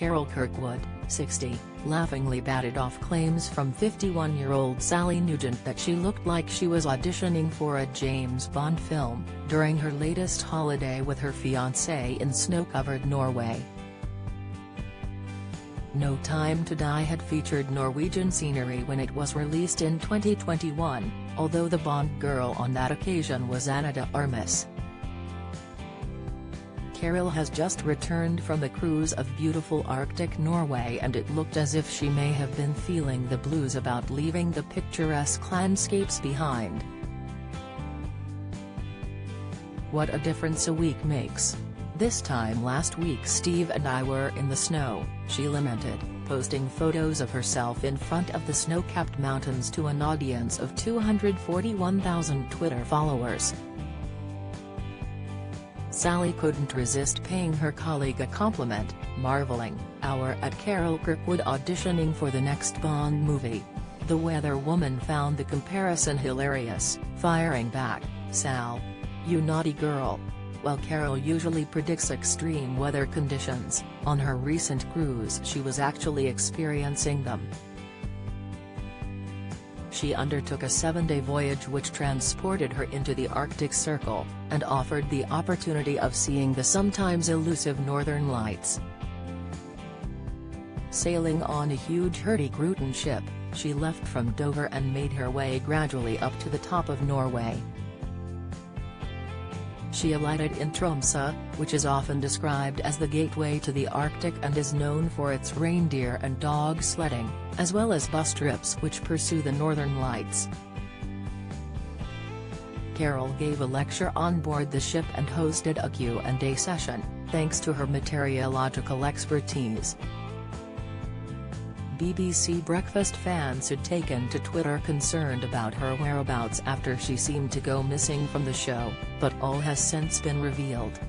Carol Kirkwood, 60, laughingly batted off claims from 51-year-old Sally Nugent that she looked like she was auditioning for a James Bond film during her latest holiday with her fiancé in snow-covered Norway. No Time to Die had featured Norwegian scenery when it was released in 2021, although the Bond girl on that occasion was Anna de Armas. Carol has just returned from the cruise of beautiful Arctic Norway, and it looked as if she may have been feeling the blues about leaving the picturesque landscapes behind. "What a difference a week makes. This time last week Steve and I were in the snow," she lamented, posting photos of herself in front of the snow-capped mountains to an audience of 241,000 Twitter followers. Sally couldn't resist paying her colleague a compliment, marveling, "Hour at Carol Kirkwood auditioning for the next Bond movie." The weather woman found the comparison hilarious, firing back, "Sal, you naughty girl." While Carol usually predicts extreme weather conditions, on her recent cruise she was actually experiencing them. She undertook a 7-day voyage which transported her into the Arctic Circle, and offered the opportunity of seeing the sometimes elusive Northern Lights. Sailing on a huge Hurtigruten ship, she left from Dover and made her way gradually up to the top of Norway. She alighted in Tromsø, which is often described as the gateway to the Arctic and is known for its reindeer and dog sledding, as well as bus trips which pursue the Northern Lights. Carol gave a lecture on board the ship and hosted a Q&A session, thanks to her meteorological expertise. BBC Breakfast fans had taken to Twitter concerned about her whereabouts after she seemed to go missing from the show, but all has since been revealed.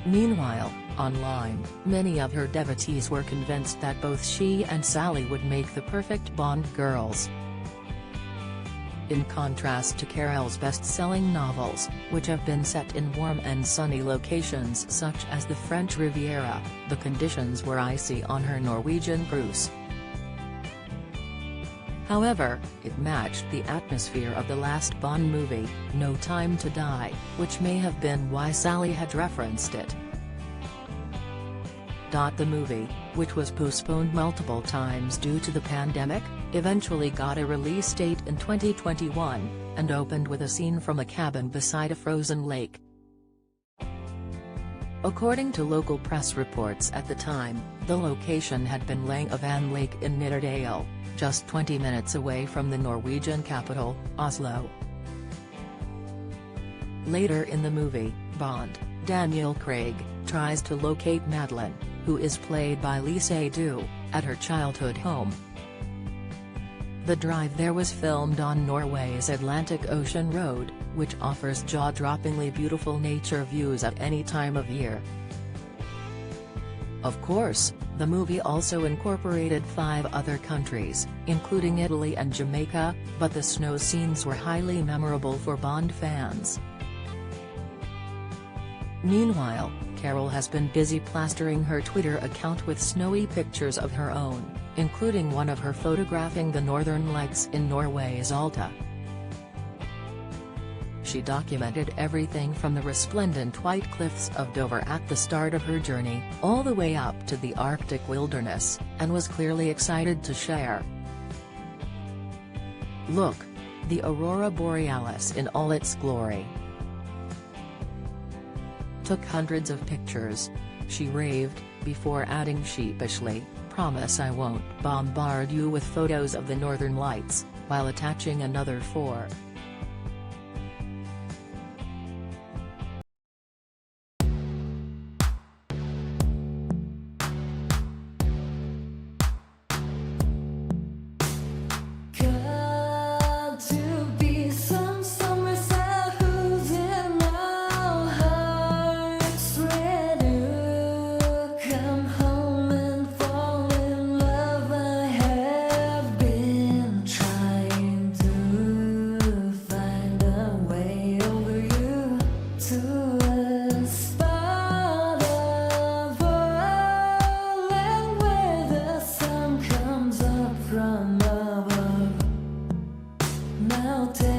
Meanwhile, online, many of her devotees were convinced that both she and Sally would make the perfect Bond girls. In contrast to Carol's best-selling novels, which have been set in warm and sunny locations such as the French Riviera, the conditions were icy on her Norwegian cruise. However, it matched the atmosphere of the last Bond movie, No Time to Die, which may have been why Sally had referenced it. The movie, which was postponed multiple times due to the pandemic, eventually got a release date in 2021, and opened with a scene from a cabin beside a frozen lake. According to local press reports at the time, the location had been Langevann Lake in Nittedal, just 20 minutes away from the Norwegian capital, Oslo. Later in the movie, Bond, Daniel Craig, tries to locate Madeleine, who is played by Lise Seydoux, at her childhood home. The drive there was filmed on Norway's Atlantic Ocean Road, which offers jaw-droppingly beautiful nature views at any time of year. Of course, the movie also incorporated 5 other countries, including Italy and Jamaica, but the snow scenes were highly memorable for Bond fans. Meanwhile, Carol has been busy plastering her Twitter account with snowy pictures of her own, including one of her photographing the Northern Lights in Norway's Alta. She documented everything from the resplendent white cliffs of Dover at the start of her journey, all the way up to the Arctic wilderness, and was clearly excited to share. "Look! The aurora borealis in all its glory. Took hundreds of pictures," she raved, before adding sheepishly, "Promise I won't bombard you with photos of the Northern Lights," while attaching another 4. lover. Now tell